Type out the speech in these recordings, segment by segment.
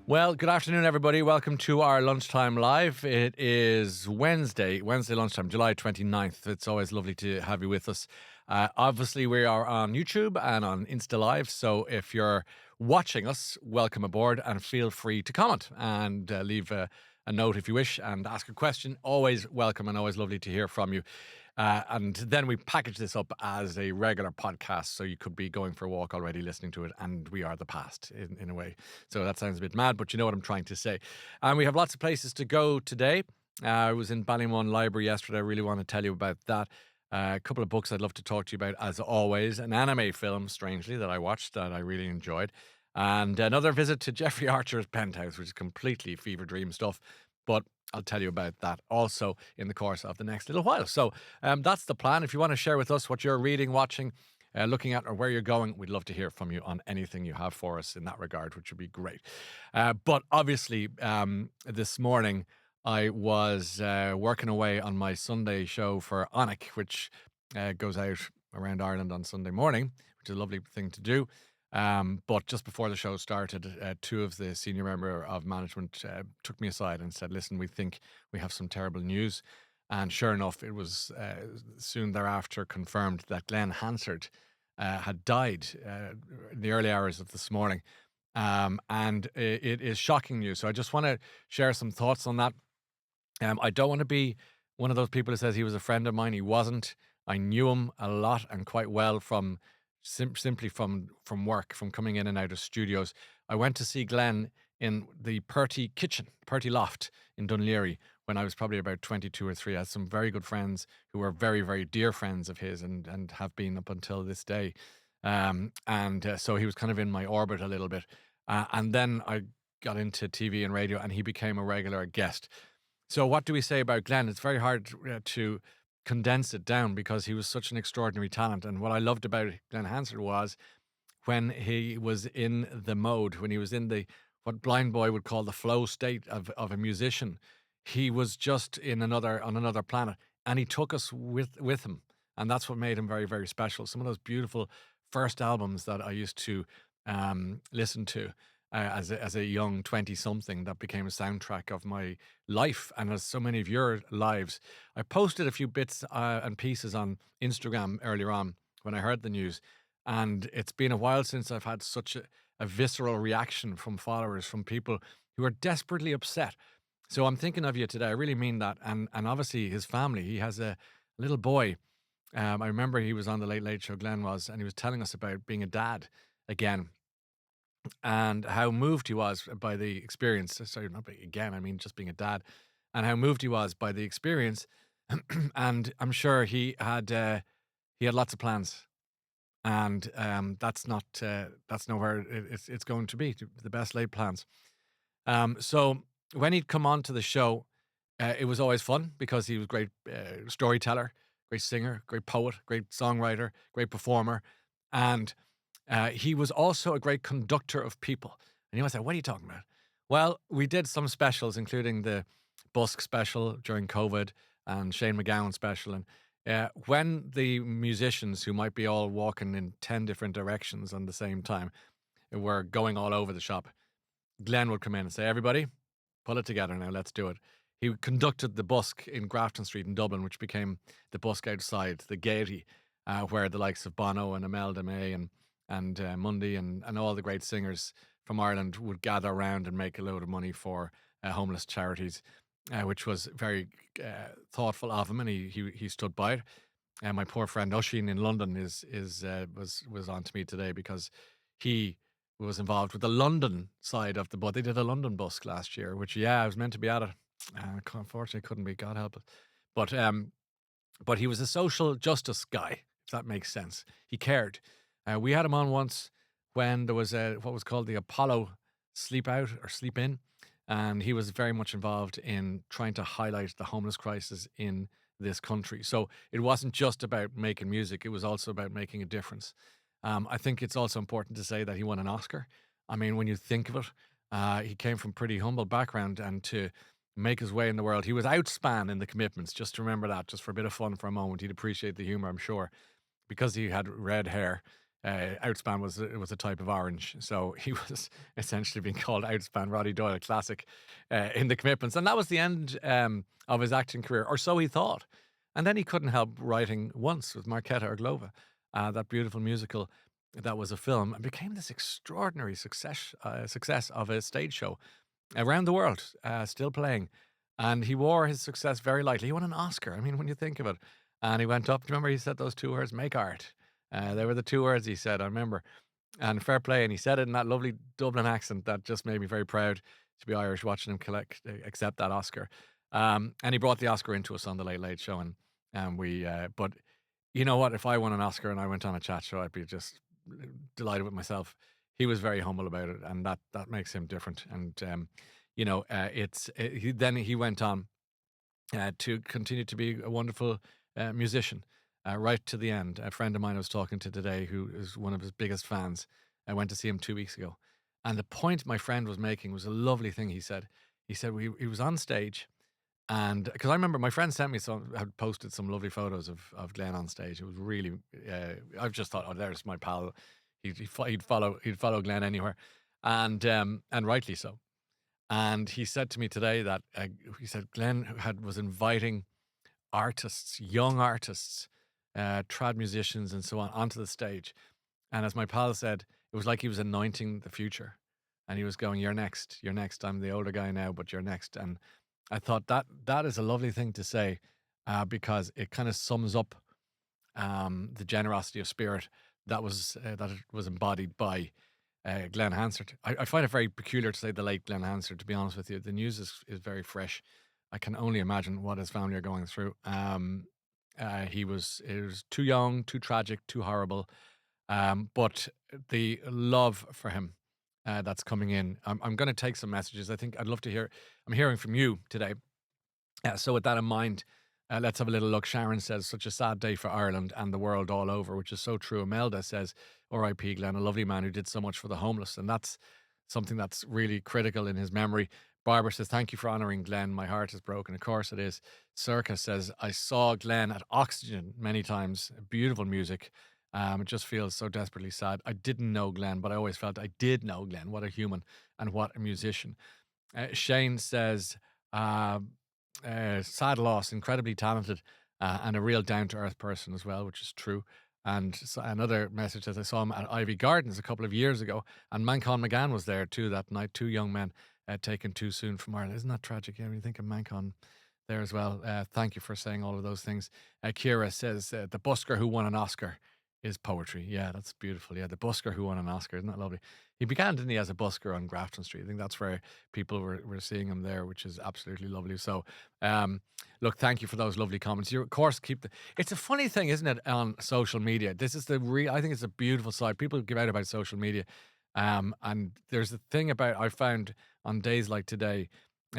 Well, good afternoon, everybody. Welcome to our lunchtime live. It is Wednesday lunchtime, July 29th. It's always lovely to have you with us. Obviously, we are on YouTube and on Insta Live. So if you're watching us, welcome aboard and feel free to comment and leave a note if you wish and ask a question. Always welcome and always lovely to hear from you. And then we package this up as a regular podcast. So you could be going for a walk already listening to it. And we are the past in a way. So that sounds a bit mad, but you know what I'm trying to say. And we have lots of places to go today. I was in Ballymun Library yesterday. I really want to tell you about that. A couple of books I'd love to talk to you about, as always. An anime film, strangely, that I watched that I really enjoyed. And another visit to Jeffrey Archer's penthouse, which is completely fever dream stuff. But I'll tell you about that also in the course of the next little while. So that's the plan. If you want to share with us what you're reading, watching, looking at, or where you're going, we'd love to hear from you on anything you have for us in that regard, which would be great. But obviously, this morning I was working away on my Sunday show for Onic, which goes out around Ireland on Sunday morning, which is a lovely thing to do. But just before the show started, two of the senior member of management took me aside and said, "Listen, we think we have some terrible news." And sure enough, it was soon thereafter confirmed that Glen Hansard had died in the early hours of this morning. And it is shocking news. So I just want to share some thoughts on that. I don't want to be one of those people who says he was a friend of mine. He wasn't. I knew him a lot and quite well from simply from work, from coming in and out of studios. I went to see Glenn in the Purty Loft in Dunleary when I was probably about 22 or 3. I had some very good friends who were very, very dear friends of his and have been up until this day. And so he was kind of in my orbit a little bit. And then I got into TV and radio and he became a regular guest. So what do we say about Glenn? It's very hard to condense it down because he was such an extraordinary talent. And what I loved about Glen Hansard was when he was in the mode, when he was in the what Blind Boy would call the flow state of a musician, he was just in another on another planet, and he took us with him, and that's what made him very, very special. Some of those beautiful first albums that I used to listen to as a young 20 something that became a soundtrack of my life, and as so many of your lives. I posted a few bits and pieces on Instagram earlier on when I heard the news, and it's been a while since I've had such a visceral reaction from followers, from people who are desperately upset. So I'm thinking of you today. I really mean that. And obviously his family, he has a little boy. I remember he was on the Late Late Show, Glenn was, and he was telling us about being a dad again and how moved he was by the experience. Sorry, not again, I mean just being a dad, and how moved he was by the experience. And I'm sure he had lots of plans, and that's nowhere it's going to be the best laid plans. So when he'd come on to the show, it was always fun because he was great storyteller, great singer, great poet, great songwriter, great performer, and he was also a great conductor of people. And you might say, "What are you talking about?" Well, we did some specials, including the Busk special during COVID and Shane McGowan special. And when the musicians who might be all walking in 10 different directions on the same time were going all over the shop, Glenn would come in and say, "Everybody, pull it together now, let's do it." He conducted the Busk in Grafton Street in Dublin, which became the Busk outside, the Gaiety, where the likes of Bono and Imelda May and Mundy and all the great singers from Ireland would gather around and make a load of money for homeless charities, which was very thoughtful of him, and he stood by it. And my poor friend Oisin in London was on to me today because he was involved with the London side of the but they did a London Busk last year, which I was meant to be at it. Unfortunately couldn't be, God help it. But he was a social justice guy, if that makes sense. He cared. We had him on once when there was what was called the Apollo Sleep Out or Sleep In, and he was very much involved in trying to highlight the homeless crisis in this country. So it wasn't just about making music; it was also about making a difference. I think it's also important to say that he won an Oscar. I mean, when you think of it, he came from pretty humble background, and to make his way in the world, he was outspan in the commitments. Just remember that, just for a bit of fun for a moment. He'd appreciate the humor, I'm sure, because he had red hair. Outspan was a type of orange, so he was essentially being called Outspan Roddy Doyle Classic in the Commitments, and that was the end of his acting career, or so he thought. And then he couldn't help writing Once with Marketa Irglova, that beautiful musical that was a film, and became this extraordinary success of a stage show around the world, still playing. And he wore his success very lightly. He won an Oscar. I mean, when you think of it, and he went up. Do you remember he said those two words, "Make art"? They were the two words he said. I remember, and fair play. And he said it in that lovely Dublin accent that just made me very proud to be Irish, watching him accept that Oscar. And he brought the Oscar into us on the Late Late Show, and we. But you know what? If I won an Oscar and I went on a chat show, I'd be just delighted with myself. He was very humble about it, and that makes him different. And then he went on to continue to be a wonderful musician right to the end. A friend of mine I was talking to today, who is one of his biggest fans, I went to see him 2 weeks ago, and the point my friend was making was a lovely thing. He said, he was on stage, and because I remember my friend sent me some, had posted some lovely photos of Glenn on stage. It was really, I've just thought, oh, there's my pal. He'd follow Glenn anywhere, and rightly so. And he said to me today that he said Glenn was inviting artists, young artists, trad musicians, and so on, onto the stage. And as my pal said, it was like he was anointing the future, and he was going, "You're next. You're next. I'm the older guy now, but you're next." And I thought that is a lovely thing to say, because it kind of sums up the generosity of spirit that it was embodied by Glen Hansard. I find it very peculiar to say the late Glen Hansard. To be honest with you, the news is very fresh. I can only imagine what his family are going through. He was it was too young, too tragic, too horrible. But the love for him that's coming in. I'm going to take some messages. I think I'd love to hear. I'm hearing from you today, so with that in mind, let's have a little look. Sharon says, such a sad day for Ireland and the world all over, which is so true. Imelda says, R.I.P. Glenn, a lovely man who did so much for the homeless. And that's something that's really critical in his memory. Barbara says, thank you for honouring Glenn. My heart is broken. Of course it is. Circa says, I saw Glenn at Oxygen many times. Beautiful music. It just feels so desperately sad. I didn't know Glenn, but I always felt I did know Glenn. What a human and what a musician. Shane says, uh, sad loss, incredibly talented, and a real down to earth person as well, which is true. And so another message that I saw him at Ivy Gardens a couple of years ago, and Mancon McGann was there too that night. Two young men taken too soon from Ireland. Isn't that tragic? Yeah, when you think of Mancon there as well. Thank you for saying all of those things. Kira says, the busker who won an Oscar is poetry. Yeah, that's beautiful. Yeah, the busker who won an Oscar. Isn't that lovely? He began, didn't he, as a busker on Grafton Street? I think that's where people were seeing him there, which is absolutely lovely. So, look, thank you for those lovely comments. You, of course, keep the. It's a funny thing, isn't it, on social media? This is the real. I think it's a beautiful side. People give out about social media, and there's a thing about I found on days like today,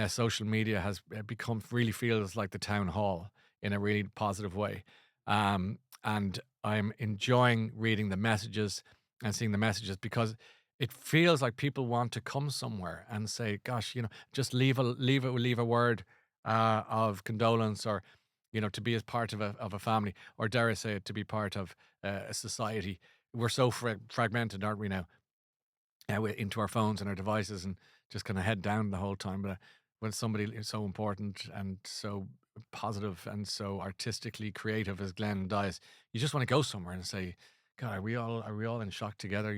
social media has become really feels like the town hall in a really positive way. And I'm enjoying reading the messages and seeing the messages because it feels like people want to come somewhere and say, "Gosh, just leave a word of condolence, or to be as part of a family, or dare I say it, to be part of a society." We're so fragmented, aren't we now? Into our phones and our devices, and just kind of head down the whole time. But when somebody is so important and so positive and so artistically creative as Glenn dies, you just want to go somewhere and say, God, are we all in shock together?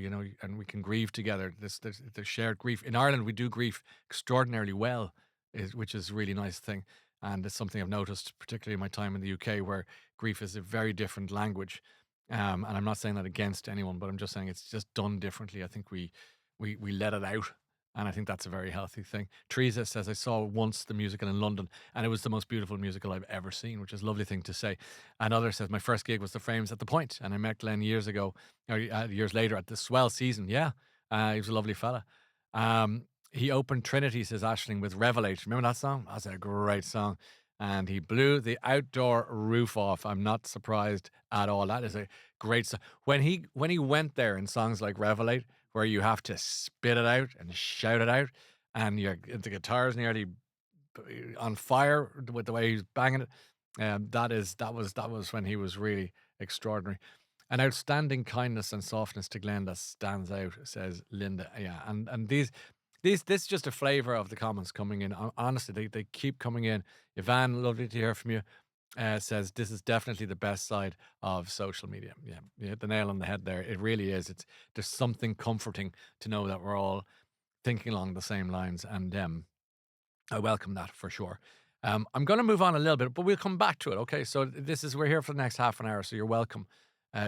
And we can grieve together. This the shared grief. In Ireland, we do grief extraordinarily well, which is a really nice thing. And it's something I've noticed, particularly in my time in the UK, where grief is a very different language. And I'm not saying that against anyone, but I'm just saying it's just done differently. I think we let it out. And I think that's a very healthy thing. Teresa says, I saw once the musical in London, and it was the most beautiful musical I've ever seen, which is a lovely thing to say. Another says, my first gig was the Frames at the Point, and I met Glenn years ago, or years later at the Swell season. Yeah, he was a lovely fella. He opened Trinity, says Ashling, with Revelate. Remember that song? That's a great song. And he blew the outdoor roof off. I'm not surprised at all. That is a great song. When he went there in songs like Revelate, where you have to spit it out and shout it out, and the guitar's nearly on fire with the way he's banging it. That was when he was really extraordinary. An outstanding kindness and softness to Glen that stands out, says Linda. Yeah, and these this is just a flavour of the comments coming in. Honestly, they keep coming in. Ivan, lovely to hear from you. Says this is definitely the best side of social media. Yeah, you hit the nail on the head there. It really is. It's There's something comforting to know that we're all thinking along the same lines, and I welcome that for sure. I'm going to move on a little bit, but we'll come back to it. Okay, so we're here for the next half an hour, so you're welcome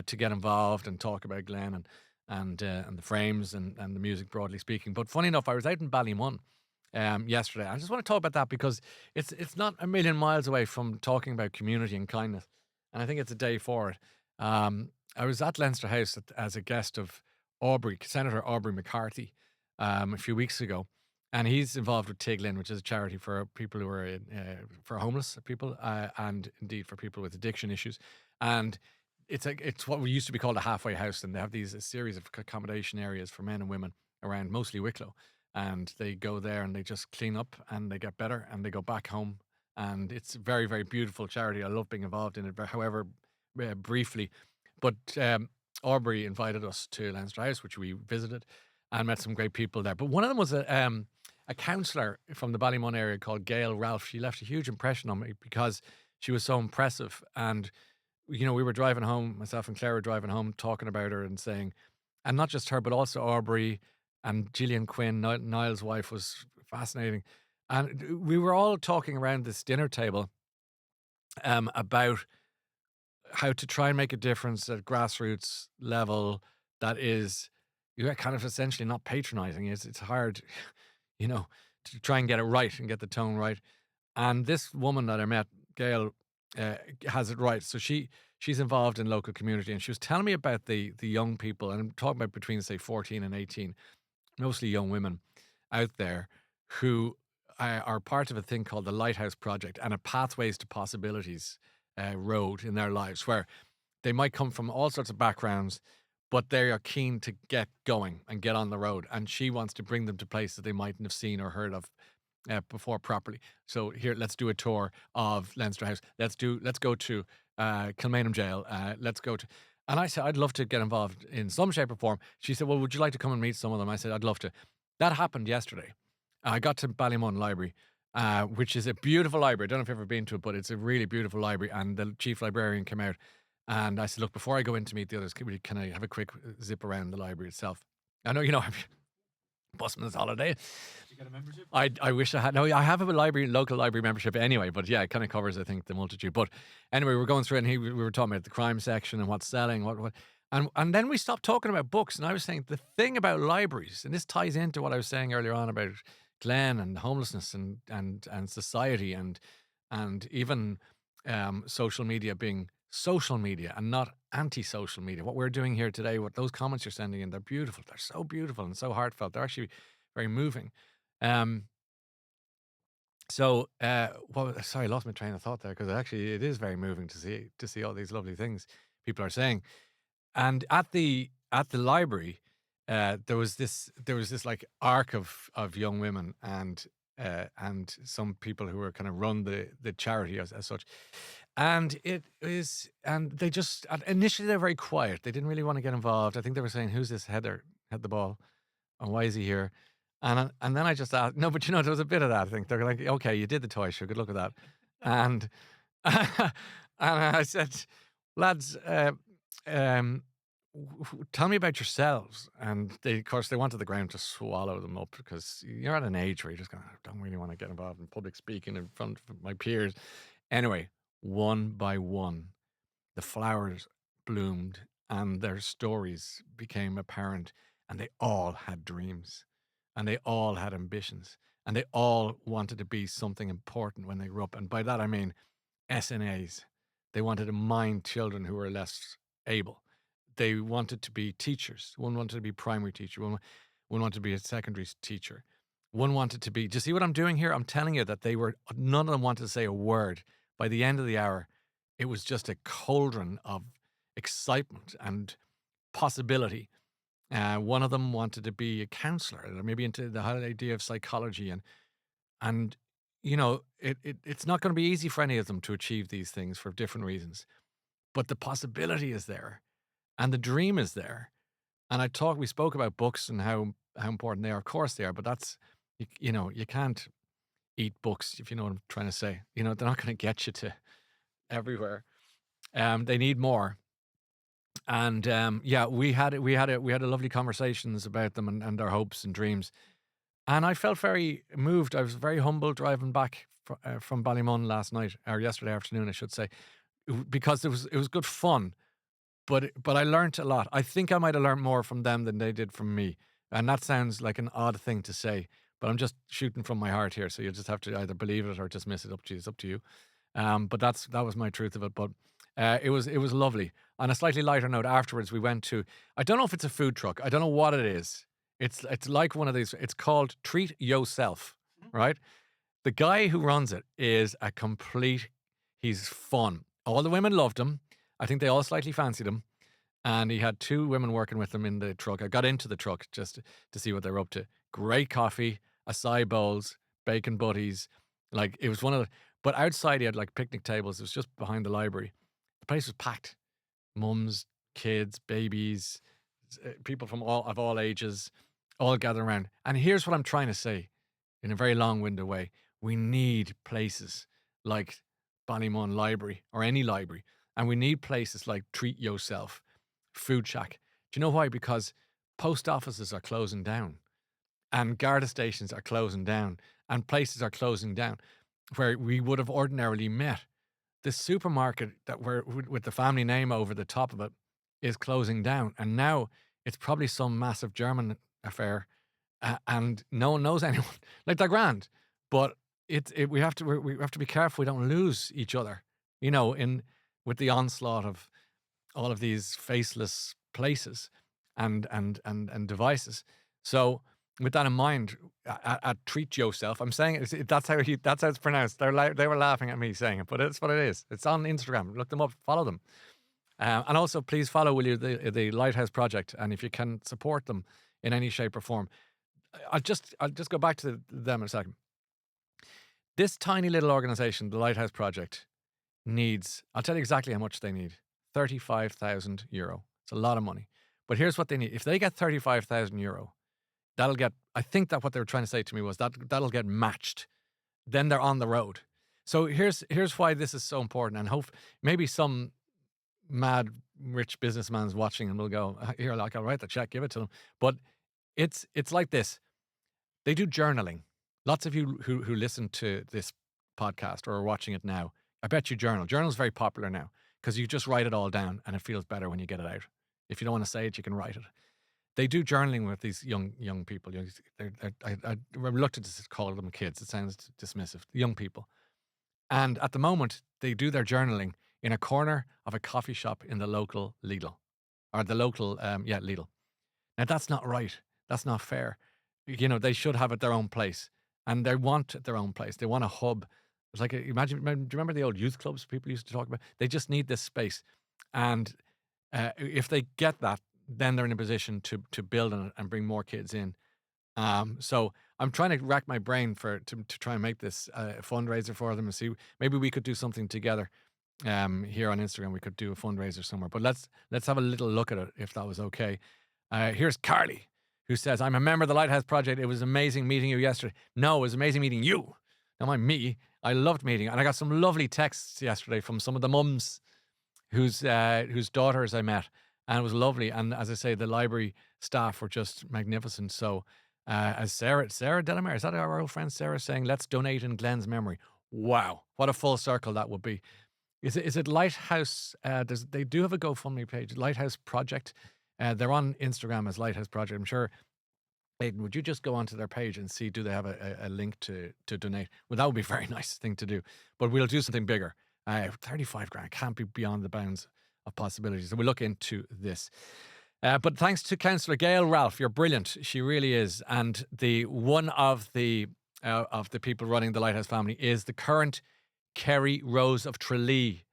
to get involved and talk about Glenn and the frames and the music broadly speaking. But funny enough, I was out in Ballymun yesterday. I just want to talk about that because it's not a million miles away from talking about community and kindness, and I think it's a day for it. I was at Leinster House as a guest of Senator Aubrey McCarthy, a few weeks ago, and he's involved with Tiglin, which is a charity for people who are for homeless people and indeed for people with addiction issues. And it's what we used to be called a halfway house, and they have a series of accommodation areas for men and women around mostly Wicklow, and they go there and they just clean up and they get better and they go back home, and it's a very very beautiful charity. I love being involved in it, however briefly, but Aubrey invited us to Leinster House, which we visited, and met some great people there. But one of them was a counsellor from the Ballymun area called Gail Ralph. She left a huge impression on me because she was so impressive. And, we were driving home, myself and Claire were driving home, talking about her and saying, and not just her, but also Aubrey and Gillian Quinn, Niall's wife, was fascinating. And we were all talking around this dinner table about how to try and make a difference at grassroots level that is you're kind of essentially not patronizing. It's hard, you know, to try and get it right and get the tone right. And this woman that I met, Gail, has it right. So she's involved in local community, and she was telling me about the young people, and I'm talking about between say 14 and 18, mostly young women out there who are part of a thing called the Lighthouse Project and a Pathways to Possibilities road in their lives, where they might come from all sorts of backgrounds, but they are keen to get going and get on the road. And she wants to bring them to places they mightn't have seen or heard of before properly. So here, let's do a tour of Leinster House. Let's go to Kilmainham Jail. Let's go to. And I said, I'd love to get involved in some shape or form. She said, well, would you like to come and meet some of them? I said, I'd love to. That happened yesterday. I got to Ballymun Library, which is a beautiful library. I don't know if you've ever been to it, but it's a really beautiful library. And the chief librarian came out, and I said, look, before I go in to meet the others, can I have a quick zip around the library itself? I know, I'm busman's holiday. Did you get a membership? I wish I had. No, I have a local library membership anyway, but yeah, it kind of covers, I think, the multitude. But anyway, we're going through it, and we were talking about the crime section and what's selling, what. And then we stopped talking about books, and I was saying the thing about libraries, and this ties into what I was saying earlier on about Glen and homelessness and society and even social media being social media and not anti-social media. What we're doing here today, what those comments you're sending in, they're beautiful. They're so beautiful and so heartfelt. They're actually very moving. Sorry, I lost my train of thought there, because actually it is very moving to see all these lovely things people are saying. And at the library, there was this like arc of young women and some people who were kind of run the charity as such. And they just initially they're very quiet. They didn't really want to get involved. I think they were saying, "Who's this Heather had the ball, and why is he here?" And then I just asked, no, but there was a bit of that. I think they're like, "Okay, you did the toy show. Good luck with that." And and I said, "Lads, tell me about yourselves." And of course, they wanted the ground to swallow them up, because you're at an age where you're just going, "I don't really want to get involved in public speaking in front of my peers." Anyway, one by one, the flowers bloomed and their stories became apparent, and they all had dreams, and they all had ambitions, and they all wanted to be something important when they grew up. And by that, I mean SNAs. They wanted to mind children who were less able. They wanted to be teachers. One wanted to be primary teacher. One wanted to be a secondary teacher. One wanted to be, do you see what I'm doing here? I'm telling you that none of them wanted to say a word. By the end of the hour, it was just a cauldron of excitement and possibility. One of them wanted to be a counselor, or maybe into the whole idea of psychology. And it's not going to be easy for any of them to achieve these things for different reasons. But the possibility is there. and the dream is there. And we spoke about books and how important they are. Of course they are, but that's you can't eat books if you know what I'm trying to say. They're not going to get you to everywhere. They need more. And yeah, we had a lovely conversations about them and their hopes and dreams. And I felt very moved. I was very humble driving back from Ballymun last night or yesterday afternoon, I should say, because it was good fun. But I learnt a lot. I think I might have learnt more from them than they did from me. And that sounds like an odd thing to say, but I'm just shooting from my heart here. So you just have to either believe it or dismiss it. Up to you. It's up to you. But that was my truth of it. But it was lovely. On a slightly lighter note, afterwards we went to, I don't know if it's a food truck. I don't know what it is. It's like one of these. It's called Treat Yourself, right? The guy who runs it is a complete. He's fun. All the women loved him. I think they all slightly fancied him. And he had two women working with him in the truck. I got into the truck just to see what they were up to. Great coffee, acai bowls, bacon butties. Like it was one of the. But outside he had like picnic tables. It was just behind the library. The place was packed. Mums, kids, babies, people from all ages, all gathered around. And here's what I'm trying to say, in a very long-winded way: we need places like Ballymun Library or any library, and we need places like Treat Yourself, Food Shack. Do you know why? Because post offices are closing down, and Garda stations are closing down, and places are closing down where we would have ordinarily met. The supermarket that we're with the family name over the top of it is closing down, and now it's probably some massive German affair, and no one knows anyone. Like they're grand, but we have to be careful we don't lose each other. In with the onslaught of all of these faceless places and devices. So with that in mind, at Treat Yourself, I'm saying that's how it's pronounced. They were laughing at me saying it, but it's what it is. It's on Instagram. Look them up, follow them, and also please follow, will you, the Lighthouse Project, and if you can support them in any shape or form. I'll just go back to them in a second. This tiny little organization, the Lighthouse Project, needs, I'll tell you exactly how much they need: €35,000. It's a lot of money. But here's what they need. If they get €35,000, I think that what they were trying to say to me was that'll get matched. Then they're on the road. So here's why this is so important. And hope maybe some mad rich businessman's watching and will go, here, like, I'll write the check, give it to them. But it's like this. They do journaling. Lots of you who listen to this podcast or are watching it now, I bet you journal. Journal is very popular now because you just write it all down and it feels better when you get it out. If you don't want to say it, you can write it. They do journaling with these young people. I'm reluctant to call them kids. It sounds dismissive. Young people. And at the moment, they do their journaling in a corner of a coffee shop in the local Lidl. Or the local, Lidl. Now, that's not right. That's not fair. They should have it their own place. And they want their own place. They want a hub. It's like, imagine, do you remember the old youth clubs people used to talk about? They just need this space. And if they get that, then they're in a position to build on it and bring more kids in. So I'm trying to rack my brain to try and make this a fundraiser for them and see, maybe we could do something together. Here on Instagram, we could do a fundraiser somewhere. But let's have a little look at it, if that was okay. Here's Carly, who says, I'm a member of the Lighthouse Project. It was amazing meeting you yesterday. No, it was amazing meeting you. Now, me. I loved meeting. And I got some lovely texts yesterday from some of the mums whose daughters I met. And it was lovely. And as I say, the library staff were just magnificent. So as Sarah Delamere, is that our old friend Sarah, saying, let's donate in Glen's memory. Wow. What a full circle that would be. Is it Lighthouse? They do have a GoFundMe page, Lighthouse Project. They're on Instagram as Lighthouse Project. I'm sure. Aidan, would you just go onto their page and see, do they have a link to donate? Well, that would be a very nice thing to do. But we'll do something bigger. 35 grand can't be beyond the bounds of possibilities. So we'll look into this. But thanks to Councillor Gail Ralph, you're brilliant. She really is. And one of the people running the Lighthouse family is the current Kerry Rose of Tralee.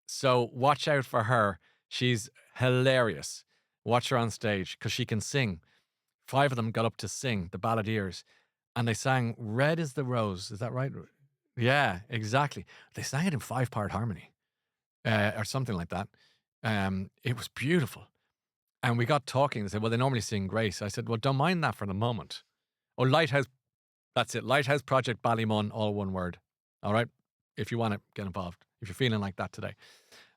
So watch out for her. She's hilarious. Watch her on stage because she can sing. 5 of them got up to sing, the Balladeers, and they sang Red is the Rose. Is that right? Yeah, exactly. They sang it in 5-part harmony or something like that. It was beautiful. And we got talking. They said, well, they normally sing Grace. I said, well, don't mind that for the moment. Oh, Lighthouse. That's it. Lighthouse Project Ballymun, all one word. All right. If you want to get involved, if you're feeling like that today,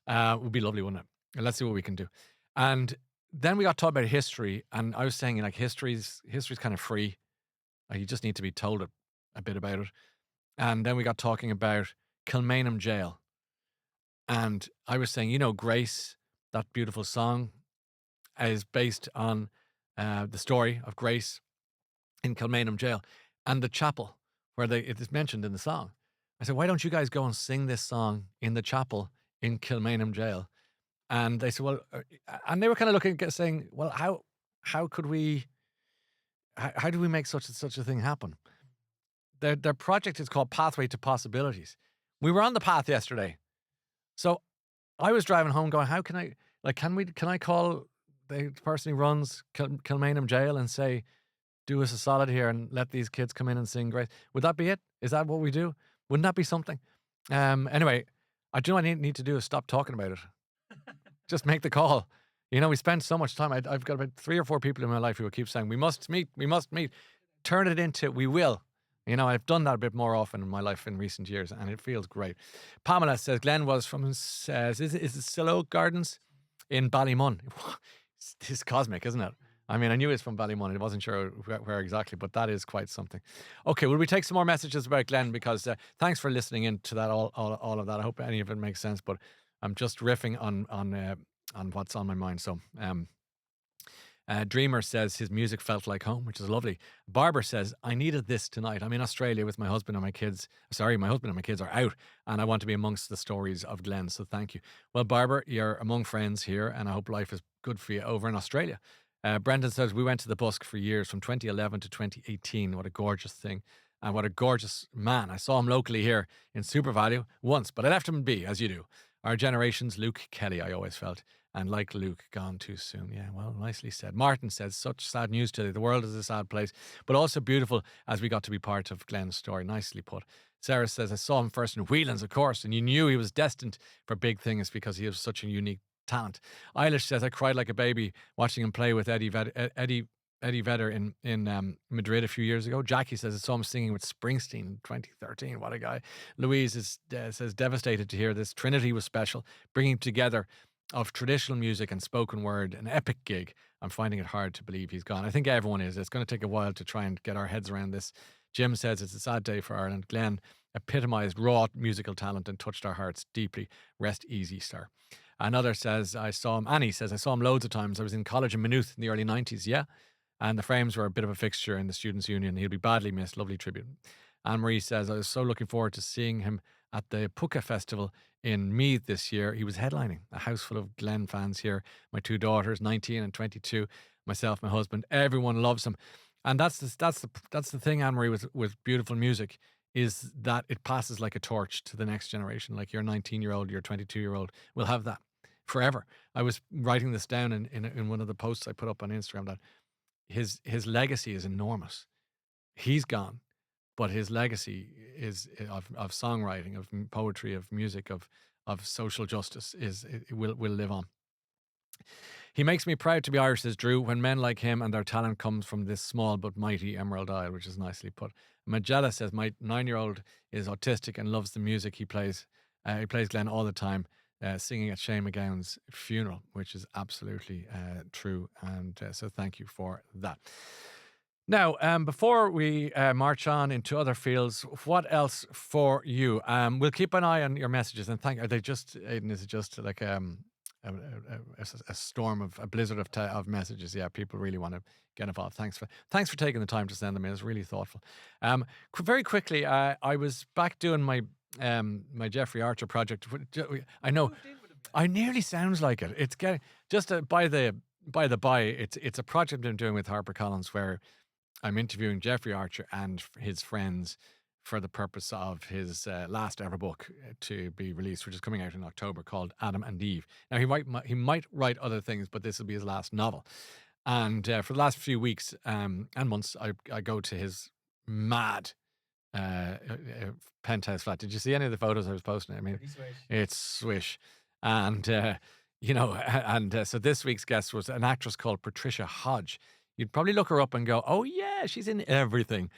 it would be lovely, wouldn't it? And let's see what we can do. And then we got talking about history, and I was saying like history's kind of free. You just need to be told a bit about it. And then we got talking about Kilmainham Jail, and I was saying, Grace, that beautiful song, is based on the story of Grace in Kilmainham Jail and the chapel where it is mentioned in the song. I said, why don't you guys go and sing this song in the chapel in Kilmainham Jail? And they said, well, and they were kind of looking at saying, well, how could we, how do we make such a thing happen? Their project is called Pathway to Possibilities. We were on the path yesterday. So I was driving home going, how can I, can I call the person who runs Kilmainham Jail and say, do us a solid here and let these kids come in and sing Grace? Would that be it? Is that what we do? Wouldn't that be something? Anyway, I need to do is stop talking about it. Just make the call. We spend so much time. I've got about 3 or 4 people in my life who will keep saying, we must meet. Turn it into, we will. I've done that a bit more often in my life in recent years, and it feels great. Pamela says, Glenn was from, is it Still Oak Gardens in Ballymun? It's cosmic, isn't it? I mean, I knew he was from Ballymun. I wasn't sure where exactly, but that is quite something. Okay, will we take some more messages about Glenn? Because thanks for listening in to that, all of that. I hope any of it makes sense, but I'm just riffing on what's on my mind. So, Dreamer says his music felt like home, which is lovely. Barbara says, I needed this tonight. I'm in Australia with my husband and my kids. Sorry, my husband and my kids are out, and I want to be amongst the stories of Glenn. So thank you. Well, Barbara, you're among friends here, and I hope life is good for you over in Australia. Brendan says, we went to the Busk for years from 2011 to 2018. What a gorgeous thing. And what a gorgeous man. I saw him locally here in SuperValue once, but I left him be, as you do. Our generation's Luke Kelly, I always felt. And like Luke, gone too soon. Yeah, well, nicely said. Martin says, such sad news today. The world is a sad place, but also beautiful as we got to be part of Glenn's story. Nicely put. Sarah says, I saw him first in Whelan's, of course, and you knew he was destined for big things because he has such a unique talent. Eilish says, I cried like a baby watching him play with Eddie Vedder in Madrid a few years ago. Jackie says, I saw him singing with Springsteen in 2013. What a guy. Louise says, devastated to hear this. Trinity was special, bringing together of traditional music and spoken word, an epic gig. I'm finding it hard to believe he's gone. I think everyone is. It's going to take a while to try and get our heads around this. Jim says it's a sad day for Ireland. Glenn epitomised raw musical talent and touched our hearts deeply. Rest easy, sir. Another says, Annie says, I saw him loads of times. I was in college in Maynooth in the early 90s, yeah? And the Frames were a bit of a fixture in the Students' Union. He'll be badly missed. Lovely tribute. Anne-Marie says, I was so looking forward to seeing him at the Puka Festival in Meath this year. He was headlining a house full of Glenn fans here. My 2 daughters, 19 and 22, myself, my husband. Everyone loves him. And that's the thing, Anne-Marie, with beautiful music, is that it passes like a torch to the next generation. Like your 19-year-old, your 22-year-old will have that forever. I was writing this down in one of the posts I put up on Instagram, that his legacy is enormous. He's gone, but his legacy is of songwriting, of poetry, of music, of social justice will live on. He makes me proud to be Irish, says Drew, when men like him and their talent comes from this small but mighty Emerald Isle, which is nicely put. Magella says, my 9-year-old is autistic and loves the music he plays. He plays Glenn all the time, singing at Shane McGowan's funeral, which is absolutely true. And so thank you for that. Now, before we march on into other fields, what else for you? We'll keep an eye on your messages, and are they just, Aidan, is it just like a storm of a blizzard of messages? Yeah, people really want to get involved. Thanks for taking the time to send them in. It's really thoughtful. Very quickly, I was back doing my my Jeffrey Archer project. I know, I nearly sounds like it. It's getting just by the by. It's a project I'm doing with HarperCollins where I'm interviewing Jeffrey Archer and his friends for the purpose of his last ever book to be released, which is coming out in October, called Adam and Eve. Now, he might write other things, but this will be his last novel. And for the last few weeks and months, I go to his mad penthouse flat. Did you see any of the photos I was posting? I mean, it's swish. And And so this week's guest was an actress called Patricia Hodge. You'd probably look her up and go, "Oh yeah, she's in everything."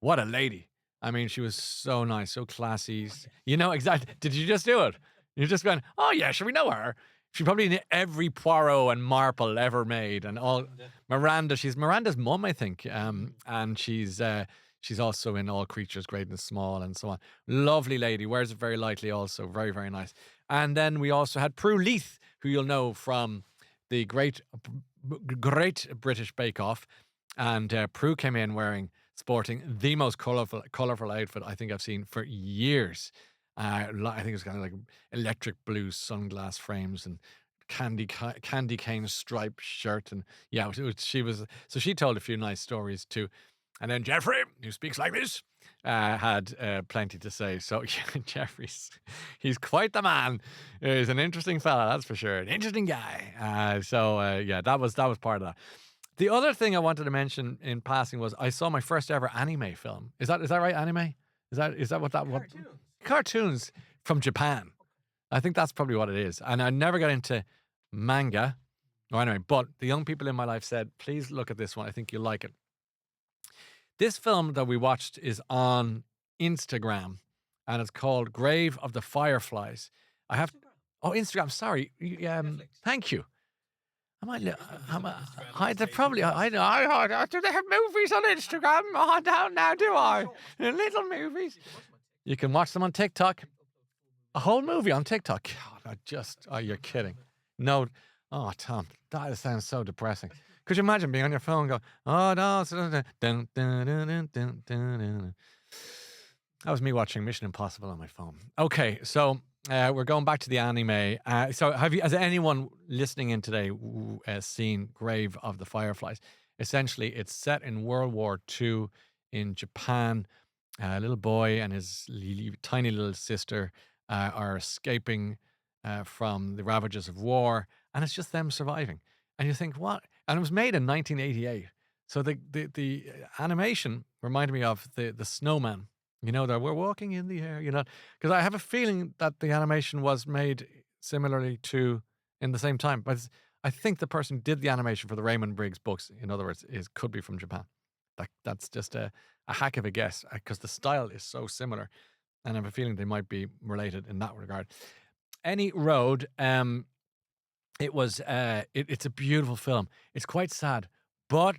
What a lady! I mean, she was so nice, so classy. Exactly. Did you just do it? You're just going, "Oh yeah, sure, we know her." She probably in every Poirot and Marple ever made, and all Miranda. She's Miranda's mum, I think, and she's also in All Creatures Great and Small and so on. Lovely lady, wears it very lightly, also very very nice. And then we also had Prue Leith, who you'll know from the great British Bake Off, and Prue came in sporting the most colorful outfit I think I've seen for years. I think it was kind of like electric blue sunglass frames and candy cane striped shirt, and yeah, she was. So she told a few nice stories too. And then Jeffrey, who speaks like this, had plenty to say. So yeah, he's quite the man. He's an interesting fella, that's for sure. An interesting guy. Yeah, that was part of that. The other thing I wanted to mention in passing was I saw my first ever anime film. Is that right? Anime? Is that what cartoons from Japan? I think that's probably what it is. And I never got into manga or anyway, but the young people in my life said, please look at this one. I think you'll like it. This film that we watched is on Instagram, and it's called Grave of the Fireflies. I have Oh, Instagram. Sorry. Thank you. I might. They probably. Do they have movies on Instagram? Oh, I don't know. Do I? Little movies. You can watch them on TikTok. A whole movie on TikTok. God, you're kidding. No. Oh, Tom, that sounds so depressing. Could you imagine being on your phone and go, oh, no. That was me watching Mission Impossible on my phone. Okay, so we're going back to the anime. So has anyone listening in today seen Grave of the Fireflies? Essentially, it's set in World War II in Japan. A little boy and his tiny little sister are escaping from the ravages of war, and it's just them surviving. And you think, what? And it was made in 1988. So the animation reminded me of the snowman. That we're walking in the air. Because I have a feeling that the animation was made similarly to in the same time. But I think the person who did the animation for the Raymond Briggs books, in other words, could be from Japan. That's just a hack of a guess because the style is so similar, and I have a feeling they might be related in that regard. Any road, it's a beautiful film. It's quite sad, but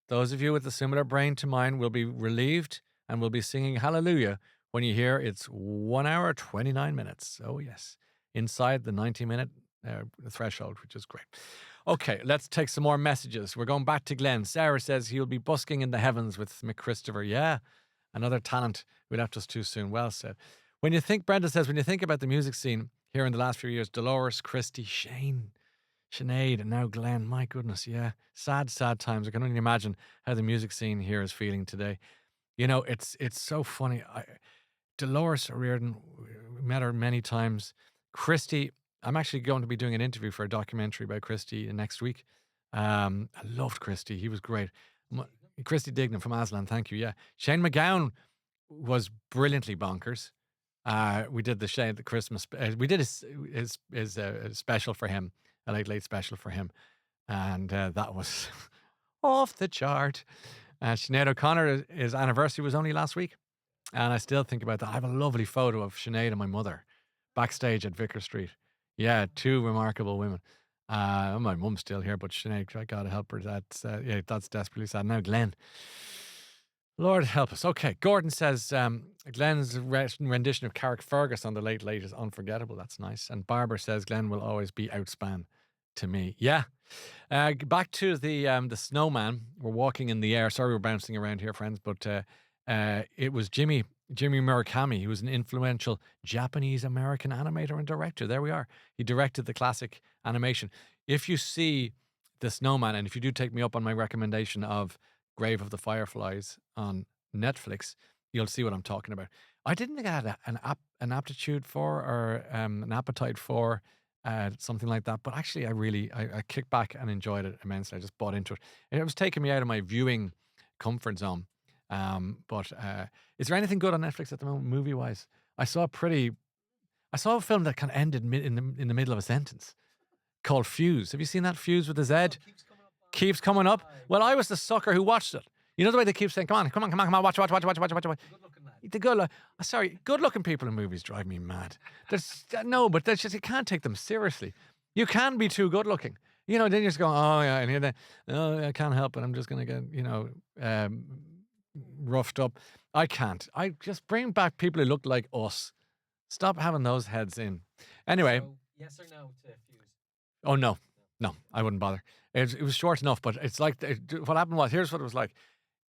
those of you with a similar brain to mine will be relieved and will be singing hallelujah when you hear it's 1 hour 29 minutes. Oh yes, inside the 90-minute threshold, which is great. Okay, let's take some more messages. We're going back to Glenn. Sarah says he'll be busking in the heavens with McChristopher. Yeah, another talent who left us too soon. Well said. Brenda says, when you think about the music scene here in the last few years, Dolores, Christy, Sinead, and now Glenn. My goodness, yeah. Sad, sad times. I can only imagine how the music scene here is feeling today. It's so funny. Dolores O'Riordan, we met her many times. Christy, I'm actually going to be doing an interview for a documentary about Christy next week. I loved Christy. He was great. Christy Dignam from Aslan, thank you. Yeah. Shane McGowan was brilliantly bonkers. We did the Christmas. We did his special for him, a late special for him, and that was off the chart. Sinead O'Connor, his anniversary was only last week, and I still think about that. I have a lovely photo of Sinead and my mother backstage at Vicar Street. Yeah, two remarkable women. My mum's still here, but Sinead, I gotta help her. That's desperately sad. Now Glenn. Lord help us. Okay, Gordon says Glenn's rendition of Carrickfergus on The Late Late is unforgettable. That's nice. And Barbara says Glenn will always be outspan to me. Yeah. Back to the snowman. We're walking in the air. Sorry, we're bouncing around here, friends, but it was Jimmy Murakami, who was an influential Japanese-American animator and director. There we are. He directed the classic animation. If you see The Snowman, and if you do take me up on my recommendation of Grave of the Fireflies on Netflix, you'll see what I'm talking about. I didn't think I had an aptitude for or an appetite for something like that, but actually I kicked back and enjoyed it immensely. I just bought into it. It was taking me out of my viewing comfort zone. But is there anything good on Netflix at the moment, movie-wise? I saw a film that kind of ended in the middle of a sentence. called Fuse. Have you seen that? Fuse with the Z? Keeps coming up. Well, I was the sucker who watched it. You know the way they keep saying, come on, watch. The good-looking people in movies drive me mad. But that's just, you can't take them seriously. You can be too good-looking. Then you're just going, oh, yeah, and then, oh, I can't help it. I'm just going to get, roughed up. I can't. I just bring back people who look like us. Stop having those heads in. Anyway. So, yes or no to Fuse? Oh, no. No, I wouldn't bother. It was short enough, but it's like, what happened was, here's what it was like.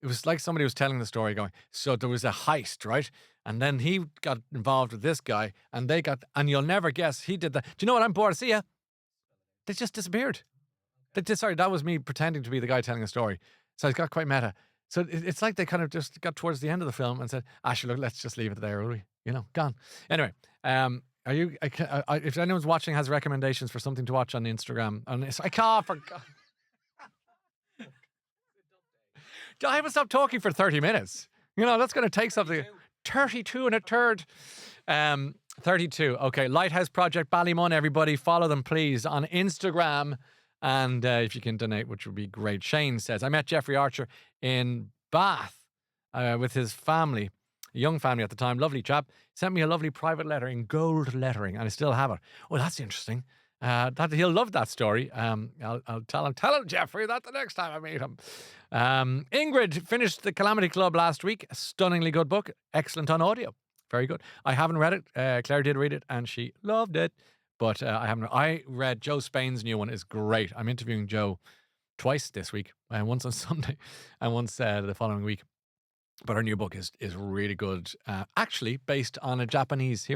It was like somebody was telling the story going, so there was a heist, right? And then he got involved with this guy, and and you'll never guess, he did that. Do you know what? I'm bored. See ya. They just disappeared. Sorry, that was me pretending to be the guy telling the story. So it got quite meta. So it's like they kind of just got towards the end of the film and said, sure, look, let's just leave it there, will we? Gone. Anyway, are you, if anyone's watching has recommendations for something to watch on Instagram, I can't, for God. I haven't stopped talking for 30 minutes. That's going to take something. 32 and a third. 32. Okay. Lighthouse Project Ballymun, everybody. Follow them, please, on Instagram. And if you can donate, which would be great. Shane says, I met Jeffrey Archer in Bath with his family, a young family at the time. Lovely chap. Sent me a lovely private letter in gold lettering, and I still have it. Oh, that's interesting. He'll love that story. I'll tell him, Jeffrey, that the next time I meet him. Ingrid finished The Calamity Club last week. A stunningly good book. Excellent on audio. Very good. I haven't read it. Claire did read it, and she loved it. But I read Joe Spain's new one. Is great. I'm interviewing Joe twice this week. Once on Sunday and once the following week. But her new book is really good. Actually, based on a Japanese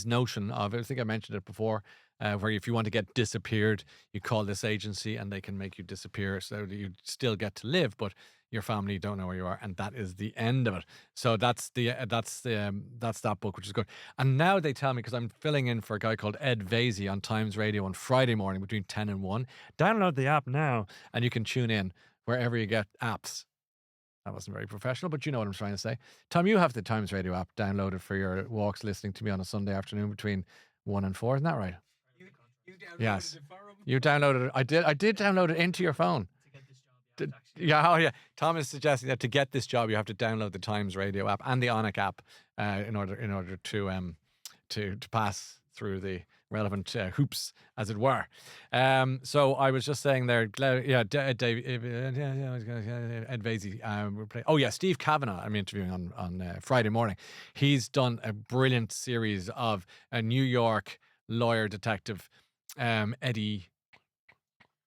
notion of, I think I mentioned it before, where if you want to get disappeared, you call this agency and they can make you disappear so that you still get to live, but your family don't know where you are, and that is the end of it. So that's that book, which is good. And now they tell me, because I'm filling in for a guy called Ed Vasey on Times Radio on Friday morning between 10 and 1. Download the app now, and you can tune in wherever you get apps. That wasn't very professional, but you know what I'm trying to say. Tom, you have the Times Radio app downloaded for your walks listening to me on a Sunday afternoon between 1 and 4. Isn't that right? You downloaded yes. it for him? You downloaded it. I did download it into your phone. Yeah. Tom is suggesting that to get this job, you have to download the Times Radio app and the Onic app in order to pass through the relevant hoops, as it were. So I was just saying there, Ed Vasey. Steve Kavanagh, I'm interviewing on Friday morning. He's done a brilliant series of a New York lawyer detective, Eddie.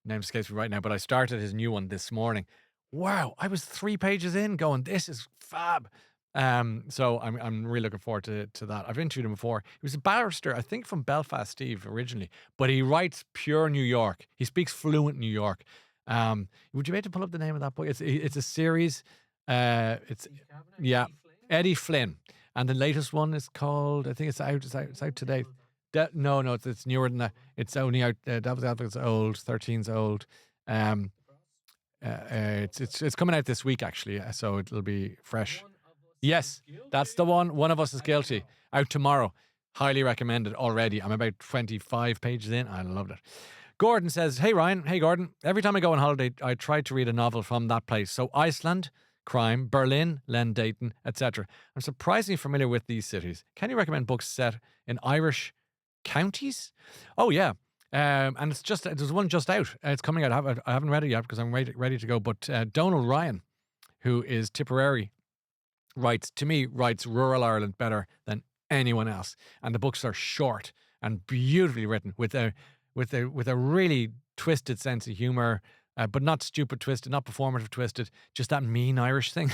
Name escapes me right now, but I started his new one this morning. Wow, I was 3 pages in going, this is fab. So I'm really looking forward to that. I've interviewed him before. He was a barrister, I think from Belfast, Steve, originally, but he writes pure New York. He speaks fluent New York. Would you be able to pull up the name of that book? It's a series. Eddie Flynn, and the latest one is called, I think it's out today. No, it's newer than that. It's only out. Devil's Advocate's old. 13's old. It's coming out this week actually, so it'll be fresh. Yes, that's the one. One of Us is Guilty. Out tomorrow. Highly recommended already. I'm about 25 pages in. I loved it. Gordon says, "Hey Ryan, hey Gordon. Every time I go on holiday, I try to read a novel from that place. So Iceland, crime, Berlin, Len Dayton, etc. I'm surprisingly familiar with these cities. Can you recommend books set in Irish counties?" Oh yeah, and there's one just out. It's coming out. I haven't read it yet because I'm ready to go. But Donal Ryan, who is Tipperary, writes rural Ireland better than anyone else, and the books are short and beautifully written with a really twisted sense of humor. But not stupid twisted, not performative twisted, just that mean Irish thing.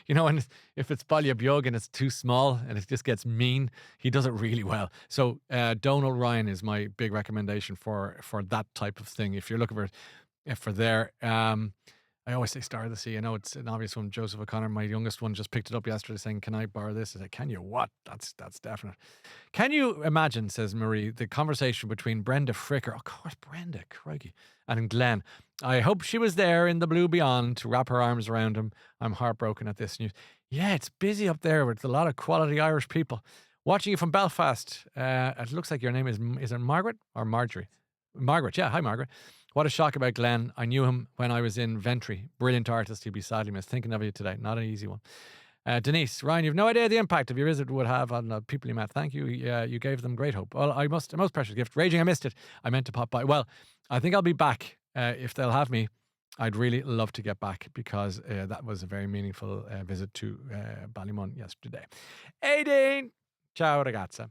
And if it's Baile Beag and it's too small and it just gets mean, he does it really well. So Donal Ryan is my big recommendation for that type of thing. If you're looking for there, I always say Star of the Sea. I know it's an obvious one. Joseph O'Connor, my youngest one, just picked it up yesterday saying, "Can I borrow this?" I said, "Can you what?" That's definite. Can you imagine, says Marie, the conversation between Brenda Fricker, of course, Brenda, crikey, and Glenn. "I hope she was there in the blue beyond to wrap her arms around him. I'm heartbroken at this news." Yeah, it's busy up there with a lot of quality Irish people. Watching you from Belfast. It looks like your name is it Margaret or Marjorie? Margaret, yeah. Hi, Margaret. What a shock about Glenn. I knew him when I was in Ventry. Brilliant artist. He'll be sadly missed. Thinking of you today. Not an easy one. Denise, Ryan, you've no idea the impact of your visit would have on the people you met. Thank you. You gave them great hope. Well, a most precious gift. Raging, I missed it. I meant to pop by. Well, I think I'll be back if they'll have me. I'd really love to get back because that was a very meaningful visit to Ballymun yesterday. Aideen! Ciao ragazza.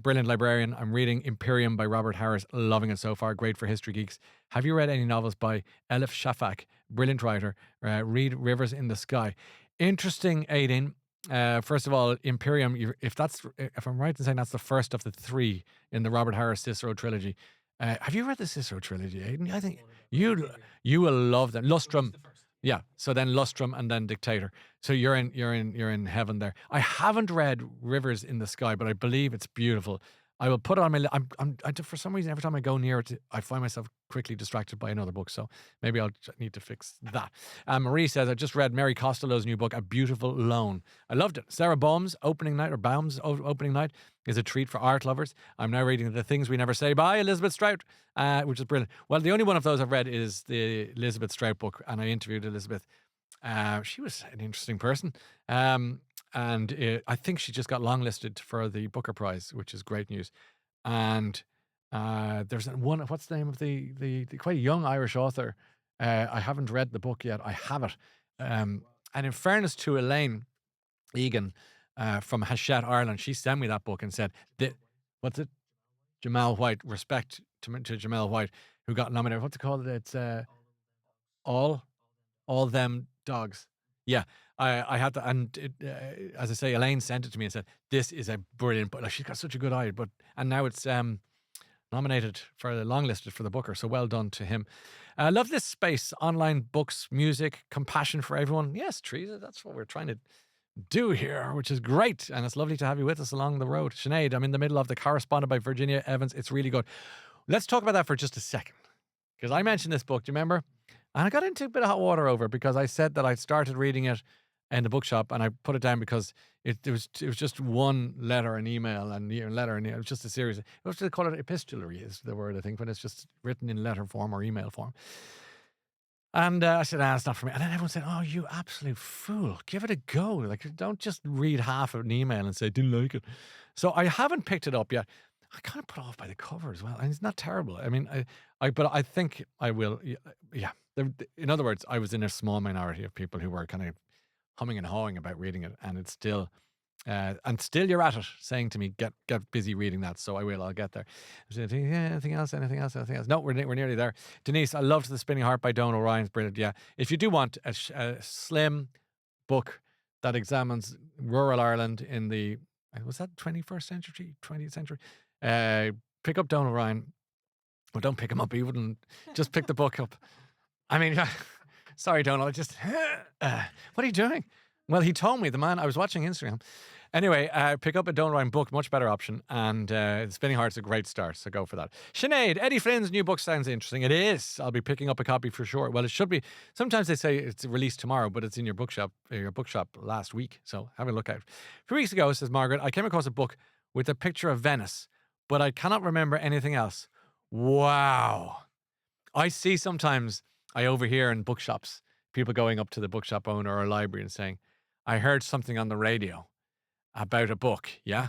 Brilliant librarian. I'm reading Imperium by Robert Harris. Loving it so far. Great for history geeks. Have you read any novels by Elif Shafak? Brilliant writer. Read Rivers in the Sky. Interesting, Aideen. First of all, Imperium, if I'm right in saying that's the first of the 3 in the Robert Harris Cicero trilogy. Have you read the Cicero trilogy, Aiden? I think you will love them. Lustrum. Yeah. So then Lustrum and then Dictator. So you're in heaven there. I haven't read Rivers in the Sky, but I believe it's beautiful. I will put it on my. For some reason, every time I go near it, I find myself quickly distracted by another book. So maybe I'll need to fix that. Marie says I just read Mary Costello's new book, A Beautiful Loan. I loved it. Sarah Baum's opening night is a treat for art lovers. I'm now reading The Things We Never Say by Elizabeth Strout, which is brilliant. Well, the only one of those I've read is the Elizabeth Strout book, and I interviewed Elizabeth. She was an interesting person. And I think she just got longlisted for the Booker Prize, which is great news. And there's one. What's the name of the quite young Irish author? I haven't read the book yet. I have it. And in fairness to Elaine Egan from Hachette, Ireland, she sent me that book and said, "What's it?" Jamal White. Respect to Jamal White, who got nominated. What's it called? It's all them dogs. Yeah. I had to, and as I say, Elaine sent it to me and said, "This is a brilliant book." Like, she's got such a good eye, and now it's nominated for the longlisted for the Booker. So well done to him. I love this space: online books, music, compassion for everyone. Yes, Teresa, that's what we're trying to do here, which is great, and it's lovely to have you with us along the road. Sinead, I'm in the middle of The Correspondent by Virginia Evans. It's really good. Let's talk about that for just a second, because I mentioned this book. Do you remember? And I got into a bit of hot water over it because I said that I started reading it in the bookshop, and I put it down because it was just one letter and email and letter, and it was just a series. What do they call it? Epistolary is the word, I think, when it's just written in letter form or email form. And I said, it's not for me. And then everyone said, "Oh, you absolute fool. Give it a go. Like, don't just read half of an email and say, didn't like it." So I haven't picked it up yet. I kind of put off by the cover as well. And it's not terrible. I mean, but I think I will. Yeah. In other words, I was in a small minority of people who were kind of humming and hawing about reading it, and it's still, you're at it, saying to me, get busy reading that. So I will. I'll get there. Anything else? No, we're nearly there. Denise, I loved The Spinning Heart by Donal Ryan's brilliant. Yeah, if you do want a slim book that examines rural Ireland in the 21st century, 20th century, pick up Donal Ryan. Well, don't pick him up. He wouldn't. Just pick the book up. I mean, sorry, Donald. What are you doing? Well, he told me, the man, I was watching Instagram. Anyway, pick up a Donal Ryan book, much better option. And Spinning Heart's a great start, so go for that. Sinead, Eddie Flynn's new book sounds interesting. It is. I'll be picking up a copy for sure. Well, it should be. Sometimes they say it's released tomorrow, but it's in your bookshop last week. So have a look out. A few weeks ago, says Margaret, I came across a book with a picture of Venice, but I cannot remember anything else. Wow. I see sometimes, I overhear in bookshops, people going up to the bookshop owner or a library and saying, "I heard something on the radio about a book." Yeah,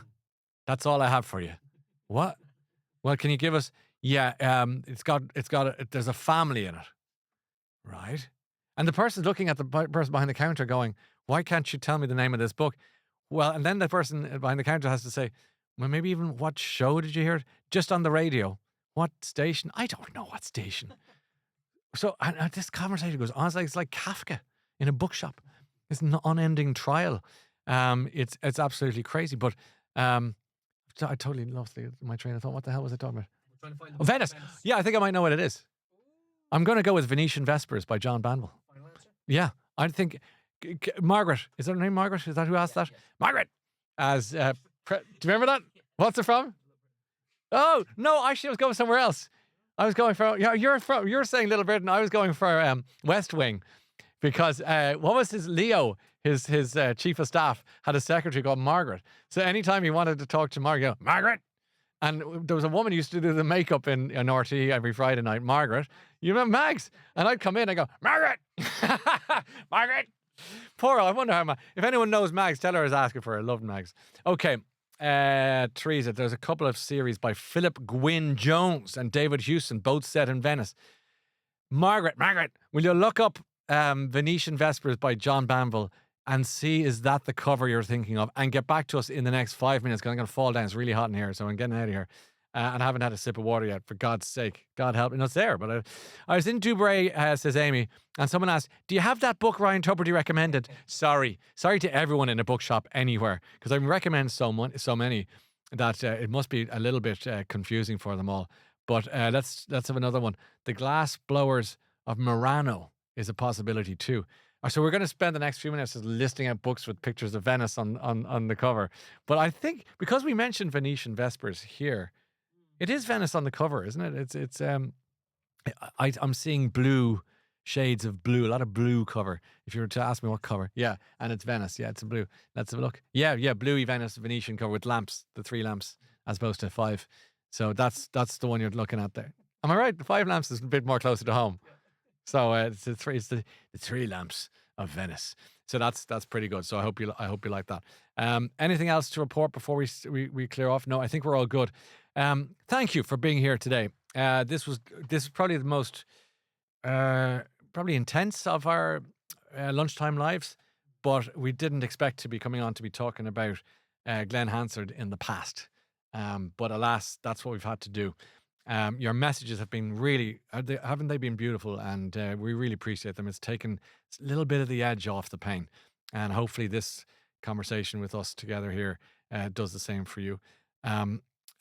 that's all I have for you. What? Well, can you give us? Yeah, there's a family in it, right? And the person's looking at the person behind the counter, going, "Why can't you tell me the name of this book?" Well, and then the person behind the counter has to say, "Well, maybe even what show did you hear it? Just on the radio. What station? I don't know what station." So and this conversation goes on. It's like Kafka in a bookshop. It's an unending trial. It's absolutely crazy. But I totally lost my train of thought. What the hell was I talking about? We're trying to find Venice. Yeah, I think I might know what it is. I'm going to go with Venetian Vespers by John Banville. Final answer? Yeah, I think Margaret. Is that her name, Margaret? Is that who asked that? Margaret. Do you remember that? What's it from? Oh no, actually, I was going somewhere else. I was going for you're saying Little Britain. I was going for West Wing, because what was his Leo? his chief of staff had a secretary called Margaret. So anytime he wanted to talk to Margaret, Margaret. And there was a woman who used to do the makeup in RT every Friday night, Margaret. You remember Mags? And I'd come in and go, Margaret! Margaret! Poor, I wonder how if anyone knows Mags, tell her I was asking for her. I love Mags. Okay. Teresa, there's a couple of series by Philip Gwynne Jones and David Hewson, both set in Venice. Margaret, will you look up Venetian Vespers by John Banville and see is that the cover you're thinking of, and get back to us in the next 5 minutes because I'm going to fall down. It's really hot in here, so I'm getting out of here. And I haven't had a sip of water yet, for God's sake. God help me. No, it's there, but I was in Dubray, says Amy, and someone asked, do you have that book Ryan Tuberty recommended? Sorry to everyone in a bookshop anywhere, because I recommend so many that it must be a little bit confusing for them all. But let's have another one. The Glass Blowers of Murano is a possibility too. So we're going to spend the next few minutes just listing out books with pictures of Venice on the cover. But I think because we mentioned Venetian Vespers here, it is Venice on the cover, isn't it? I'm seeing blue, shades of blue, a lot of blue cover. If you were to ask me what cover, yeah, and it's Venice. Yeah, it's a blue. Let's have a look. Yeah, bluey Venice Venetian cover with lamps, the 3 lamps as opposed to 5. So that's the one you're looking at there. Am I right? The 5 lamps is a bit more closer to home. So it's the 3 lamps of Venice. So that's pretty good. So I hope you like that. Anything else to report before we clear off? No, I think we're all good. Thank you for being here today. This was probably the most probably intense of our lunchtime lives, but we didn't expect to be coming on to be talking about Glen Hansard in the past. But alas, that's what we've had to do. Your messages have been really, haven't they been beautiful? And we really appreciate them. It's taken a little bit of the edge off the pain. And hopefully this conversation with us together here does the same for you.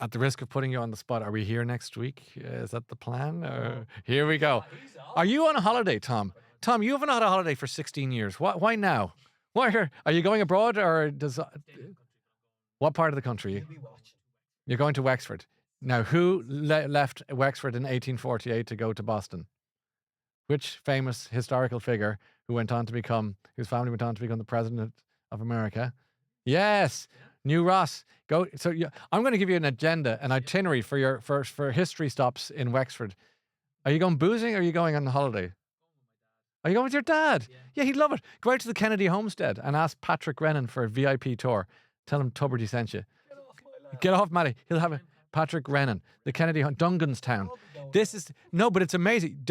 At the risk of putting you on the spot, are we here next week? Is that the plan? Here we go. Are you on a holiday, Tom? Tom, you haven't had a holiday for 16 years. Why now? Are you going abroad or what part of the country? You're going to Wexford. Now, who left Wexford in 1848 to go to Boston? Which famous historical figure whose family went on to become the president of America? Yes, New Ross. Go. So I'm going to give you an agenda, an itinerary for history stops in Wexford. Are you going boozing or are you going on holiday? Are you going with your dad? Yeah, he'd love it. Go out to the Kennedy homestead and ask Patrick Rennan for a VIP tour. Tell him Tuberty sent you. Get off, Matty. He'll have a Patrick Rennan, the Kennedy, Dunganstown. But it's amazing.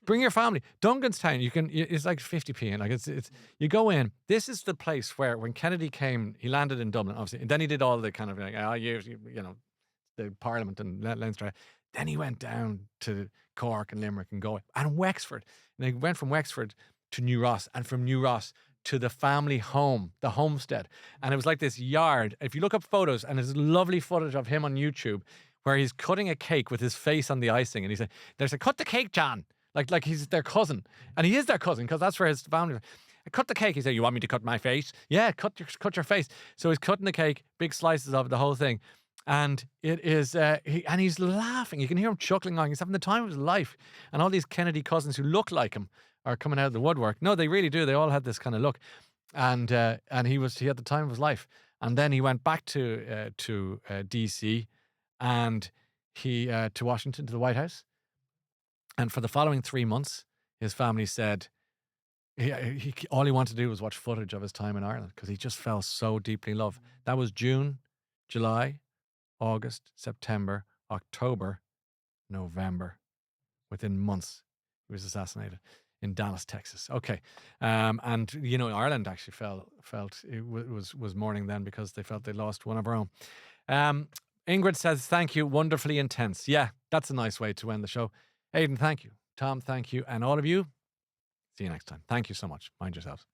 Bring your family. Dunganstown, it's like 50p, and like it's you go in. This is the place where when Kennedy came, he landed in Dublin, obviously, and then he did all the kind of the Parliament and Leinster. Then he went down to Cork and Limerick and Galway and Wexford. And they went from Wexford to New Ross, and from New Ross to the family home, the homestead. And it was like this yard. If you look up photos, and there's lovely footage of him on YouTube where he's cutting a cake with his face on the icing. And he said, cut the cake, John. Like he's their cousin. And he is their cousin because that's where his family. I cut the cake. He said, you want me to cut my face? Yeah, cut your face. So he's cutting the cake, big slices of the whole thing. And it is, he's laughing. You can hear him chuckling on. He's having the time of his life. And all these Kennedy cousins who look like him are coming out of the woodwork. No, they really do. They all had this kind of look. And he had the time of his life. And then he went back to DC and to Washington, to the White House. And for the following 3 months, his family said all he wanted to do was watch footage of his time in Ireland because he just fell so deeply in love. That was June, July, August, September, October, November. Within months, he was assassinated in Dallas, Texas. Okay. And Ireland actually felt it was mourning then because they felt they lost one of our own. Ingrid says, thank you. Wonderfully intense. Yeah, that's a nice way to end the show. Aidan, thank you. Tom, thank you. And all of you, see you next time. Thank you so much. Mind yourselves.